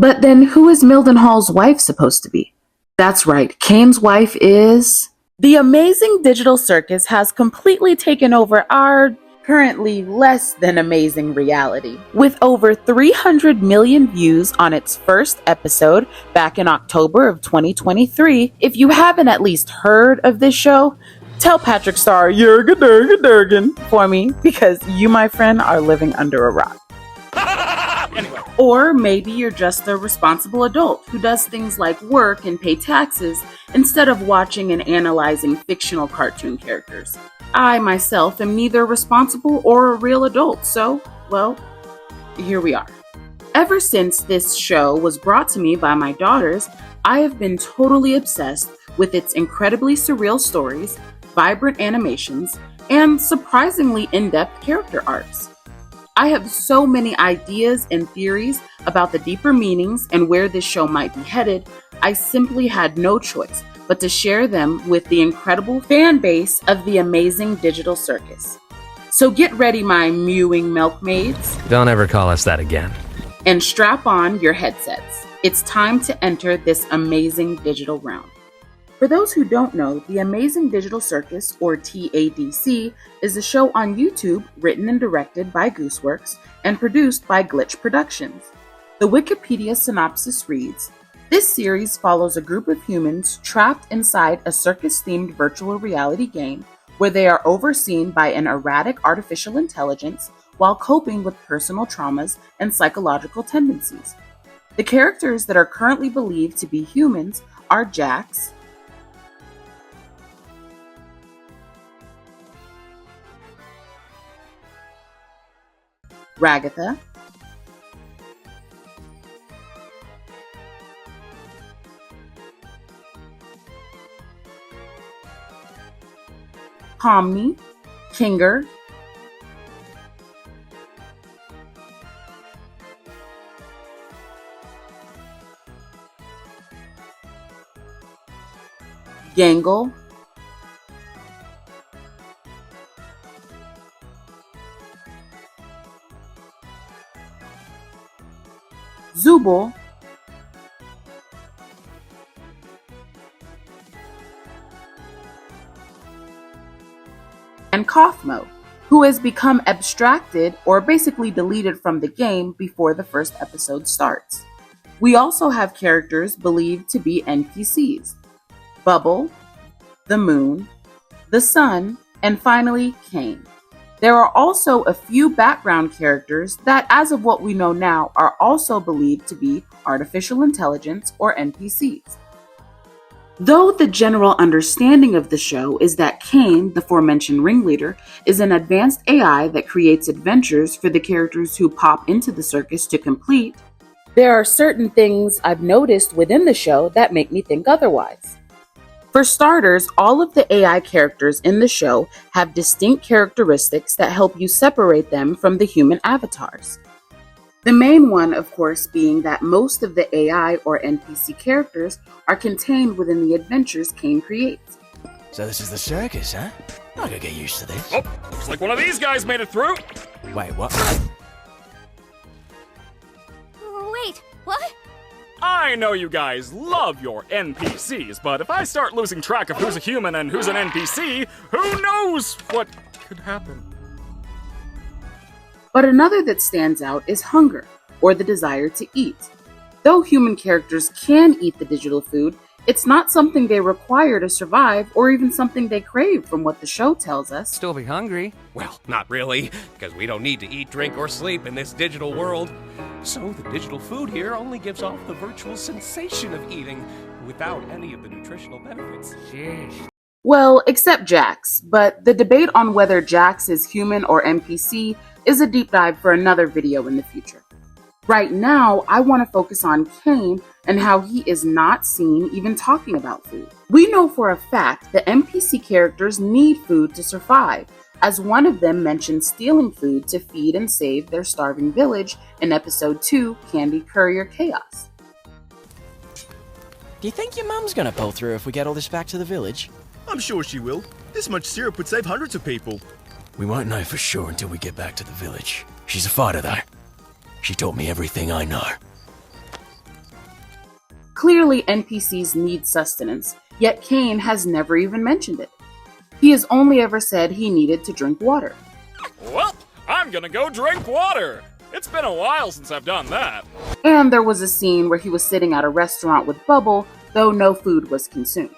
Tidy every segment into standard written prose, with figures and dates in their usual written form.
But then who is Mildenhall's wife supposed to be? That's right, Caine's wife is... The Amazing Digital Circus has completely taken over our currently less than amazing reality. With over 300 million views on its first episode back in October of 2023, if you haven't at least heard of this show, tell Patrick Star Yerga Durga Durgan for me, because you, my friend, are living under a rock. Anyway. Or maybe you're just a responsible adult who does things like work and pay taxes instead of watching and analyzing fictional cartoon characters. I myself am neither responsible or a real adult, so, well, here we are. Ever since this show was brought to me by my daughters, I have been totally obsessed with its incredibly surreal stories, vibrant animations, and surprisingly in-depth character arcs. I have so many ideas and theories about the deeper meanings and where this show might be headed, I simply had no choice but to share them with the incredible fan base of the Amazing Digital Circus. So get ready, my mewing milkmaids. Don't ever call us that again. And strap on your headsets. It's time to enter this amazing digital realm. For those who don't know, the Amazing Digital Circus, or TADC, is a show on YouTube written and directed by Gooseworx and produced by Glitch Productions. The Wikipedia synopsis reads, "This series follows a group of humans trapped inside a circus-themed virtual reality game where they are overseen by an erratic artificial intelligence while coping with personal traumas and psychological tendencies. The characters that are currently believed to be humans are Jax, Ragatha, Pomni, Kinger, Gangle, Zubul, and Kaufmo, who has become abstracted or basically deleted from the game before the first episode starts. We also have characters believed to be NPCs: Bubble, the Moon, the Sun, and finally Caine. There are also a few background characters that, as of what we know now, are also believed to be artificial intelligence or NPCs. Though the general understanding of the show is that Caine, the aforementioned ringleader, is an advanced AI that creates adventures for the characters who pop into the circus to complete, there are certain things I've noticed within the show that make me think otherwise. For starters, all of the AI characters in the show have distinct characteristics that help you separate them from the human avatars. The main one, of course, being that most of the AI or NPC characters are contained within the adventures Caine creates. So this is the circus, huh? I gotta get used to this. Oh, looks like one of these guys made it through. Wait, what? Wait, what? I know you guys love your NPCs, but if I start losing track of who's a human and who's an NPC, who knows what could happen? But another that stands out is hunger, or the desire to eat. Though human characters can eat the digital food, it's not something they require to survive or even something they crave from what the show tells us. Still be hungry. Well, not really, because we don't need to eat, drink, or sleep in this digital world. So the digital food here only gives off the virtual sensation of eating without any of the nutritional benefits. Jeez. Well, except Jax, but the debate on whether Jax is human or NPC is a deep dive for another video in the future. Right now, I want to focus on Caine and how he is not seen even talking about food. We know for a fact that NPC characters need food to survive, as one of them mentioned stealing food to feed and save their starving village in episode 2, Candy Courier Chaos. Do you think your mum's gonna pull through if we get all this back to the village? I'm sure she will. This much syrup would save hundreds of people. We won't know for sure until we get back to the village. She's a fighter, though. She taught me everything I know. Clearly, NPCs need sustenance, yet Caine has never even mentioned it. He has only ever said he needed to drink water. Well, I'm gonna go drink water. It's been a while since I've done that. And there was a scene where he was sitting at a restaurant with Bubble, though no food was consumed.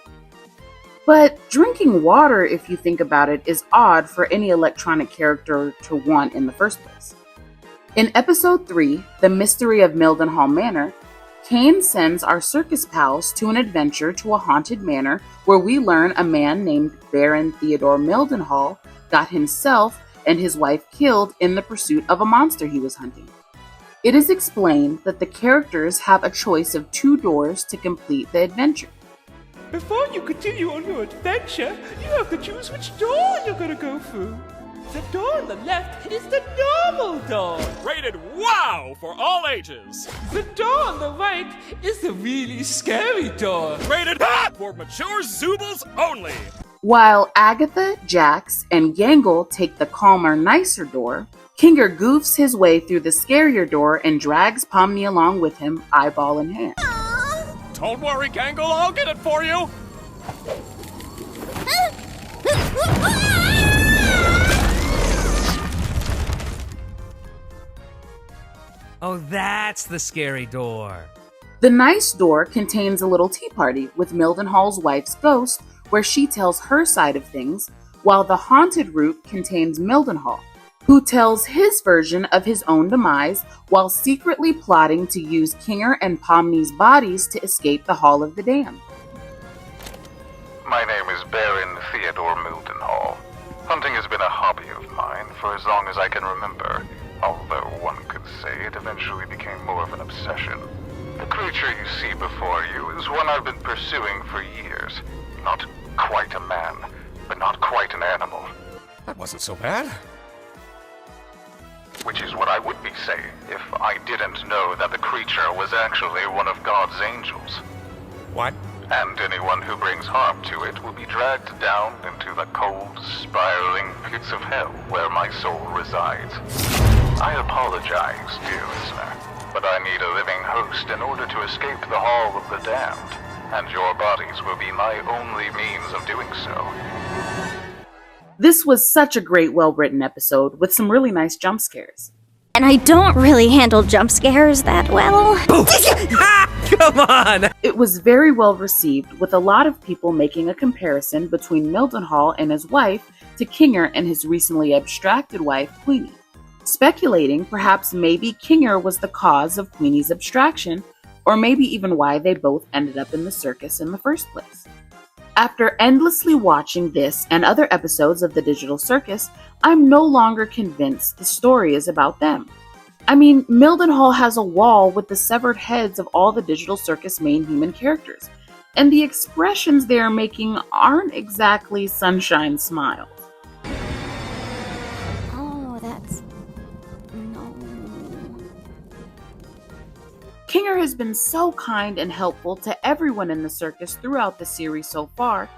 But drinking water, if you think about it, is odd for any electronic character to want in the first place. In episode 3, The Mystery of Mildenhall Manor, Caine sends our circus pals to an adventure to a haunted manor where we learn a man named Baron Theodore Mildenhall got himself and his wife killed in the pursuit of a monster he was hunting. It is explained that the characters have a choice of 2 doors to complete the adventure. Before you continue on your adventure, you have to choose which door you're gonna go through. The door on the left is the normal door. Rated wow for all ages. The door on the right is the really scary door. Rated hot for mature Zoobles only. While Agatha, Jax, and Gangle take the calmer, nicer door, Kinger goofs his way through the scarier door and drags Pomni along with him, eyeball in hand. Don't worry, Gangle, I'll get it for you. Oh, that's the scary door. The nice door contains a little tea party with Mildenhall's wife's ghost, where she tells her side of things, while the haunted route contains Mildenhall, who tells his version of his own demise while secretly plotting to use Kinger and Pomni's bodies to escape the Hall of the Damned. My name is Baron Theodore Mildenhall. Hunting has been a hobby of mine for as long as I can remember, although one could say it eventually became more of an obsession. The creature you see before you is one I've been pursuing for years. Not quite a man, but not quite an animal. That wasn't so bad. Which is what I would be saying if I didn't know that the creature was actually one of God's angels. What? And anyone who brings harm to it will be dragged down into the cold, spiraling pits of hell where my soul resides. I apologize, dear listener, but I need a living host in order to escape the Hall of the Damned, and your bodies will be my only means of doing so. This was such a great, well-written episode with some really nice jump scares. And I don't really handle jump scares that well. Come on! It was very well received, with a lot of people making a comparison between Mildenhall and his wife to Kinger and his recently abstracted wife, Queenie. Speculating perhaps maybe Kinger was the cause of Queenie's abstraction, or maybe even why they both ended up in the circus in the first place. After endlessly watching this and other episodes of the Digital Circus, I'm no longer convinced the story is about them. I mean, Mildenhall has a wall with the severed heads of all the Digital Circus main human characters, and the expressions they are making aren't exactly sunshine smiles. Oh, that's... no. Kinger has been so kind and helpful to everyone in the circus throughout the series so far,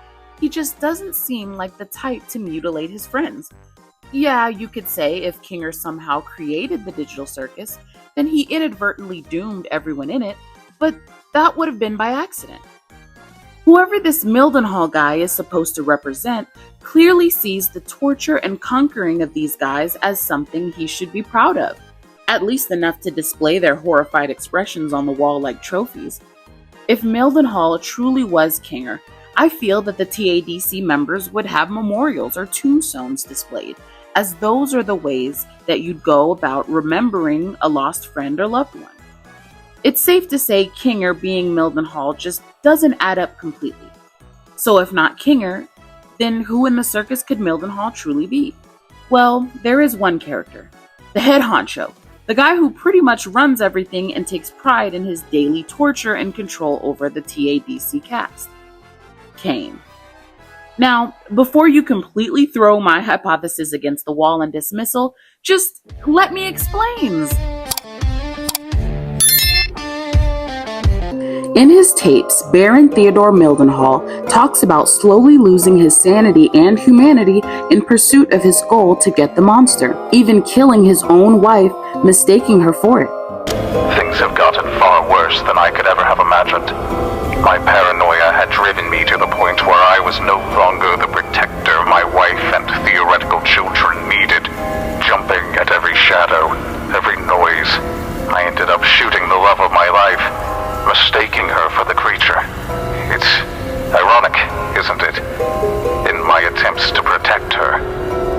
he just doesn't seem like the type to mutilate his friends. Yeah, you could say if Kinger somehow created the Digital Circus, then he inadvertently doomed everyone in it, but that would have been by accident. Whoever this Mildenhall guy is supposed to represent clearly sees the torture and conquering of these guys as something he should be proud of, at least enough to display their horrified expressions on the wall like trophies. If Mildenhall truly was Kinger, I feel that the TADC members would have memorials or tombstones displayed, as those are the ways that you'd go about remembering a lost friend or loved one. It's safe to say Kinger being Mildenhall just doesn't add up completely. So if not Kinger, then who in the circus could Mildenhall truly be? Well, there is one character, the head honcho, the guy who pretty much runs everything and takes pride in his daily torture and control over the TADC cast, Caine. Now, before you completely throw my hypothesis against the wall and dismissal, just let me explain. In his tapes, Baron Theodore Mildenhall talks about slowly losing his sanity and humanity in pursuit of his goal to get the monster, even killing his own wife, mistaking her for it. Things have gotten far worse than I could ever have imagined. imagined. My paranoia had driven me to the point where I was no longer the protector my wife and theoretical children needed. Jumping at every shadow, every noise, I ended up shooting the love of my life, mistaking her for the creature. It's ironic, isn't it? In my attempts to protect her,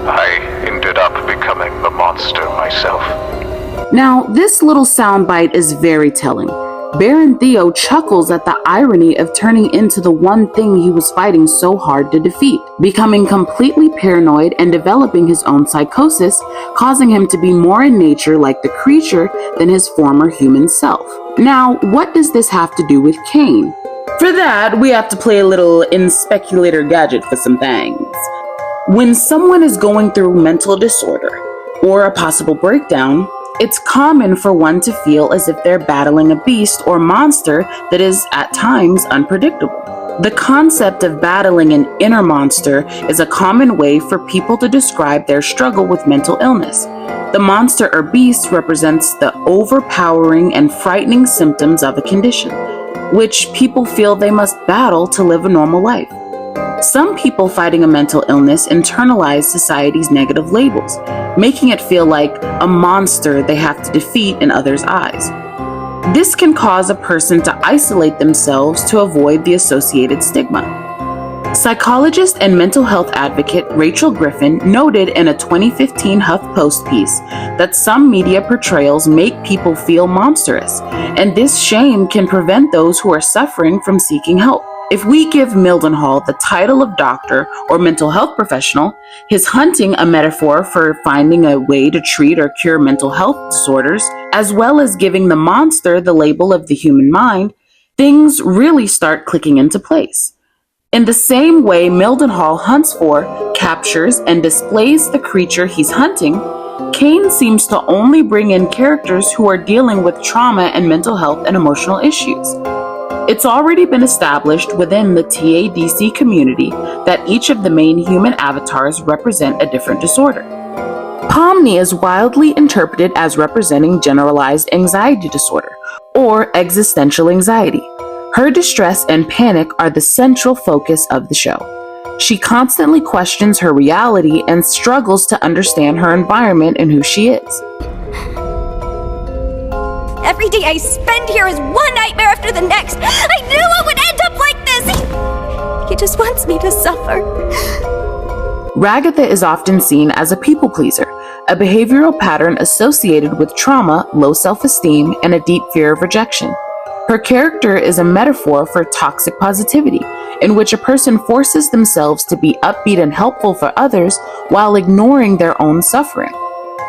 I ended up becoming the monster myself. Now, this little soundbite is very telling. Baron Theo chuckles at the irony of turning into the one thing he was fighting so hard to defeat, becoming completely paranoid and developing his own psychosis, causing him to be more in nature like the creature than his former human self. Now, what does this have to do with Caine? For that, we have to play a little in-speculator gadget for some things. When someone is going through mental disorder or a possible breakdown, it's common for one to feel as if they're battling a beast or monster that is, at times, unpredictable. The concept of battling an inner monster is a common way for people to describe their struggle with mental illness. The monster or beast represents the overpowering and frightening symptoms of a condition, which people feel they must battle to live a normal life. Some people fighting a mental illness internalize society's negative labels, making it feel like a monster they have to defeat in others' eyes. This can cause a person to isolate themselves to avoid the associated stigma. Psychologist and mental health advocate Rachel Griffin noted in a 2015 HuffPost piece that some media portrayals make people feel monstrous, and this shame can prevent those who are suffering from seeking help. If we give Mildenhall the title of doctor or mental health professional, his hunting a metaphor for finding a way to treat or cure mental health disorders, as well as giving the monster the label of the human mind, things really start clicking into place. In the same way Mildenhall hunts for, captures, and displays the creature he's hunting, Caine seems to only bring in characters who are dealing with trauma and mental health and emotional issues. It's already been established within the TADC community that each of the main human avatars represent a different disorder. Pomni is widely interpreted as representing generalized anxiety disorder, or existential anxiety. Her distress and panic are the central focus of the show. She constantly questions her reality and struggles to understand her environment and who she is. Every day I spend here is one nightmare after the next. I knew it would end up like this. He just wants me to suffer. Ragatha is often seen as a people pleaser, a behavioral pattern associated with trauma, low self-esteem, and a deep fear of rejection. Her character is a metaphor for toxic positivity, in which a person forces themselves to be upbeat and helpful for others while ignoring their own suffering.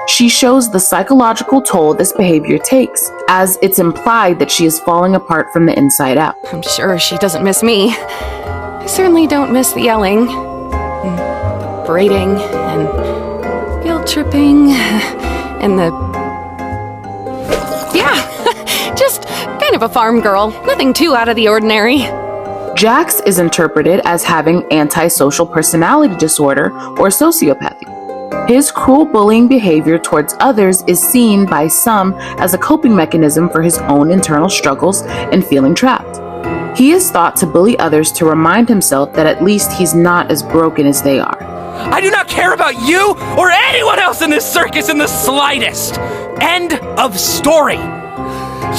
She shows the psychological toll this behavior takes, as it's implied that she is falling apart from the inside out. I'm sure she doesn't miss me. I certainly don't miss the yelling, and braiding, and guilt tripping, and the... Yeah, just kind of a farm girl. Nothing too out of the ordinary. Jax is interpreted as having antisocial personality disorder or sociopathy. His cruel bullying behavior towards others is seen by some as a coping mechanism for his own internal struggles and feeling trapped. He is thought to bully others to remind himself that at least he's not as broken as they are. I do not care about you or anyone else in this circus in the slightest. End of story.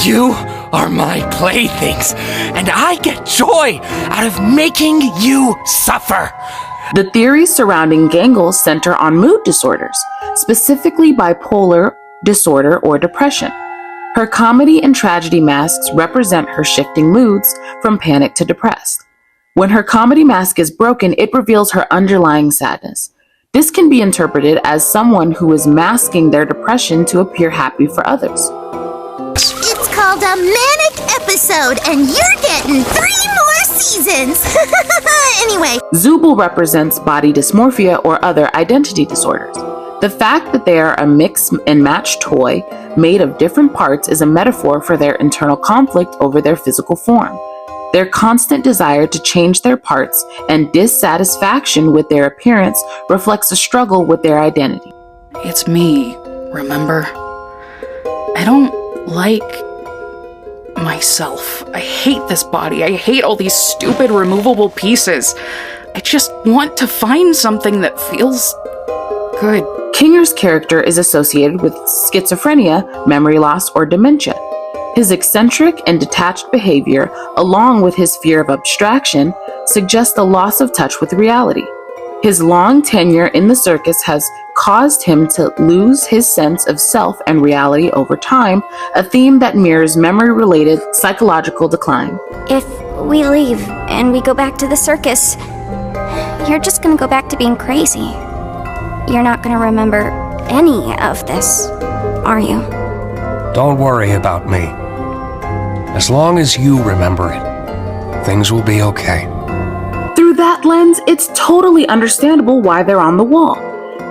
You are my playthings, and I get joy out of making you suffer. The theories surrounding Gangle center on mood disorders, specifically bipolar disorder or depression. Her comedy and tragedy masks represent her shifting moods from panic to depressed. When her comedy mask is broken, it reveals her underlying sadness. This can be interpreted as someone who is masking their depression to appear happy for others. It's called a manic episode, and you're getting 3 more seasons! Anyway. Zubul represents body dysmorphia or other identity disorders. The fact that they are a mix and match toy made of different parts is a metaphor for their internal conflict over their physical form. Their constant desire to change their parts and dissatisfaction with their appearance reflects a struggle with their identity. It's me, remember? I don't like myself. I hate this body. I hate all these stupid removable pieces. I just want to find something that feels good. Kinger's character is associated with schizophrenia, memory loss, or dementia. His eccentric and detached behavior, along with his fear of abstraction, suggest a loss of touch with reality. His long tenure in the circus has caused him to lose his sense of self and reality over time, a theme that mirrors memory-related psychological decline. If we leave and we go back to the circus, you're just gonna go back to being crazy. You're not gonna remember any of this, are you? Don't worry about me. As long as you remember it, things will be okay. Through that lens, it's totally understandable why they're on the wall.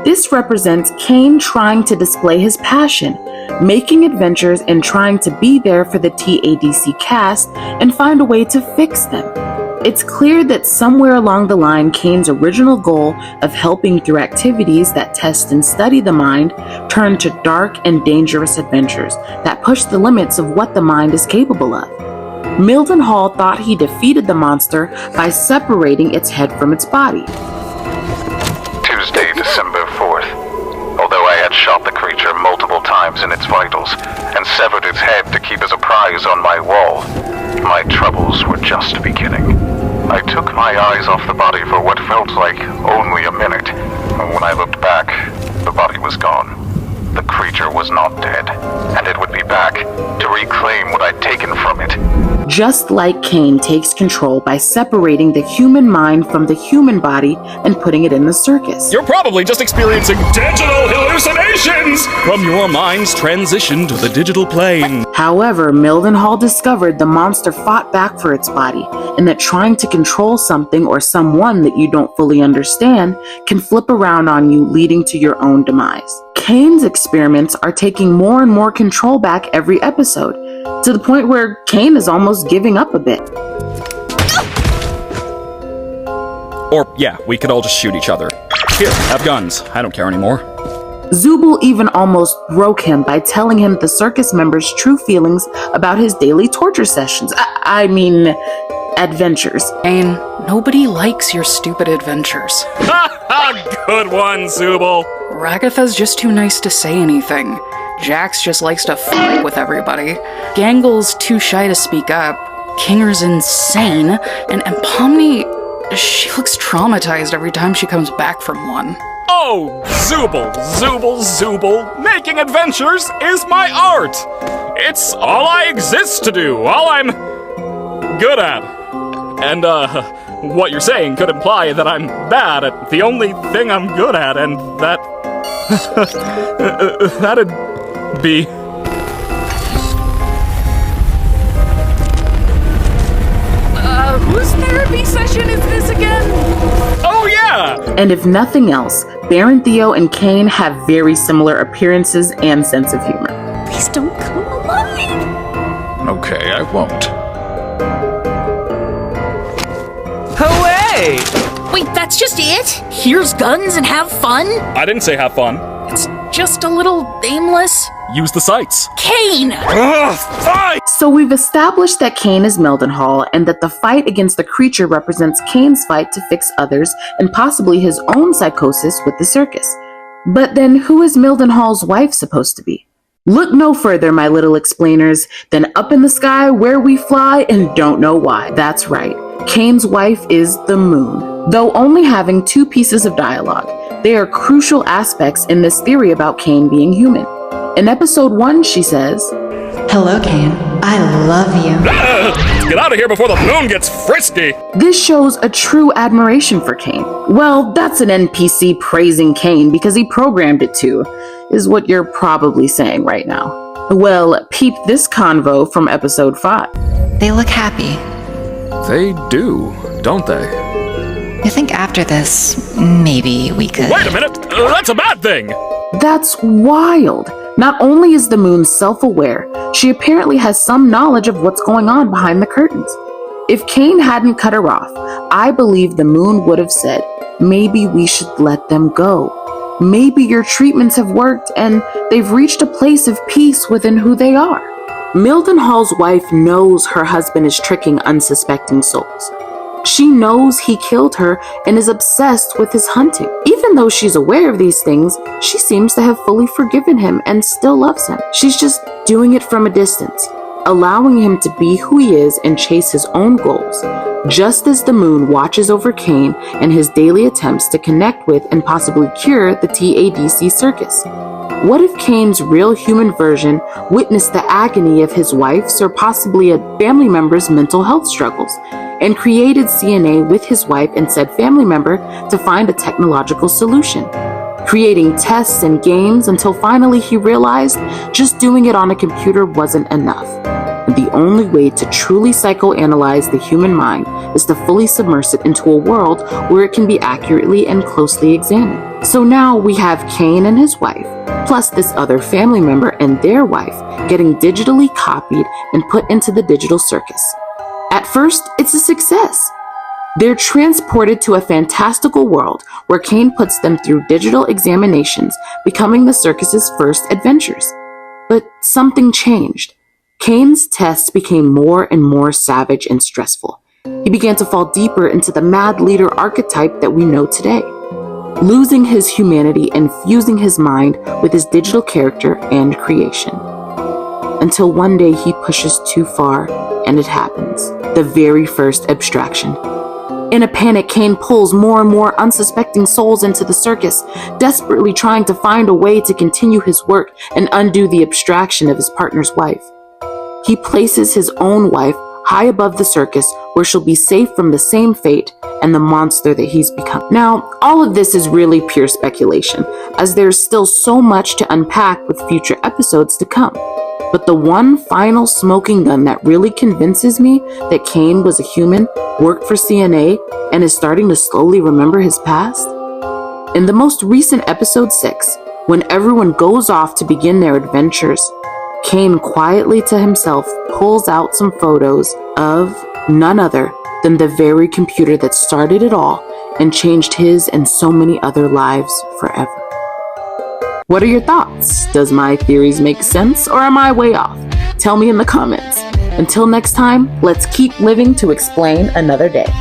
This represents Caine trying to display his passion, making adventures and trying to be there for the TADC cast and find a way to fix them. It's clear that somewhere along the line, Caine's original goal of helping through activities that test and study the mind turned to dark and dangerous adventures that push the limits of what the mind is capable of. Mildenhall thought he defeated the monster by separating its head from its body. Tuesday, December 4th. Although I had shot the creature multiple times in its vitals and severed its head to keep as a prize on my wall, my troubles were just beginning. I took my eyes off the body for what felt like only a minute, and when I looked back, the body was gone. The creature was not dead, and it would be back to reclaim what I'd taken from it. Just like Caine takes control by separating the human mind from the human body and putting it in the circus. You're probably just experiencing digital hallucinations from your mind's transition to the digital plane. However, Mildenhall discovered the monster fought back for its body, and that trying to control something or someone that you don't fully understand can flip around on you, leading to your own demise. Caine's experiments are taking more and more control back every episode, to the point where Caine is almost giving up a bit. Or, yeah, we could all just shoot each other. Here, have guns. I don't care anymore. Zubul even almost broke him by telling him the circus members' true feelings about his daily torture sessions. I mean, adventures. Caine, nobody likes your stupid adventures. Ha ha! Good one, Zubul. Ragatha's just too nice to say anything. Jax just likes to f*** with everybody. Gangle's too shy to speak up. Kinger's insane. And Pomni, she looks traumatized every time she comes back from one. Oh, Zubul, Zubul, Zubul. Making adventures is my art. It's all I exist to do, all I'm good at. And, what you're saying could imply that I'm bad at the only thing I'm good at, and that... that'd be... Whose therapy session is this again? Oh, yeah! And if nothing else, Baron Theo and Caine have very similar appearances and sense of humor. Please don't come alive. Okay, I won't. Hooray! Wait, that's just it? Here's guns and have fun? I didn't say have fun. It's just a little aimless. Use the sights. Caine! Fight! So we've established that Caine is Mildenhall, and that the fight against the creature represents Caine's fight to fix others and possibly his own psychosis with the circus. But then who is Mildenhall's wife supposed to be? Look no further, my little explainers, than up in the sky where we fly and don't know why. That's right. Caine's wife is the moon. Though only having 2 pieces of dialogue, they are crucial aspects in this theory about Caine being human. In episode 1, she says, "Hello, Caine. I love you." Let's get out of here before the moon gets frisky. This shows a true admiration for Caine. Well, that's an NPC praising Caine because he programmed it to, is what you're probably saying right now. Well, peep this convo from episode 5. They look happy. They do, don't they? I think after this, maybe we could... Wait a minute! That's a bad thing! That's wild. Not only is the moon self-aware, she apparently has some knowledge of what's going on behind the curtains. If Caine hadn't cut her off, I believe the moon would have said, maybe we should let them go. Maybe your treatments have worked and they've reached a place of peace within who they are. Mildenhall's wife knows her husband is tricking unsuspecting souls. She knows he killed her and is obsessed with his hunting. Even though she's aware of these things, she seems to have fully forgiven him and still loves him. She's just doing it from a distance, allowing him to be who he is and chase his own goals, just as the moon watches over Caine and his daily attempts to connect with and possibly cure the TADC circus. What if Caine's real human version witnessed the agony of his wife's or possibly a family member's mental health struggles and created CNA with his wife and said family member to find a technological solution, creating tests and games until finally he realized just doing it on a computer wasn't enough. The only way to truly psychoanalyze the human mind is to fully submerge it into a world where it can be accurately and closely examined. So now we have Caine and his wife, plus this other family member and their wife, getting digitally copied and put into the digital circus. At first, it's a success. They're transported to a fantastical world where Caine puts them through digital examinations, becoming the circus's first adventures. But something changed. Caine's tests became more and more savage and stressful. He began to fall deeper into the mad leader archetype that we know today, losing his humanity and fusing his mind with his digital character and creation. Until one day he pushes too far, and it happens. The very first abstraction. In a panic, Caine pulls more and more unsuspecting souls into the circus, desperately trying to find a way to continue his work and undo the abstraction of his partner's wife. He places his own wife high above the circus where she'll be safe from the same fate and the monster that he's become. Now, all of this is really pure speculation, as there's still so much to unpack with future episodes to come. But the one final smoking gun that really convinces me that Caine was a human, worked for CNA, and is starting to slowly remember his past? In the most recent episode 6, when everyone goes off to begin their adventures, Caine quietly to himself pulls out some photos of none other than the very computer that started it all and changed his and so many other lives forever. What are your thoughts? Does my theories make sense or am I way off? Tell me in the comments. Until next time, let's keep living to explain another day.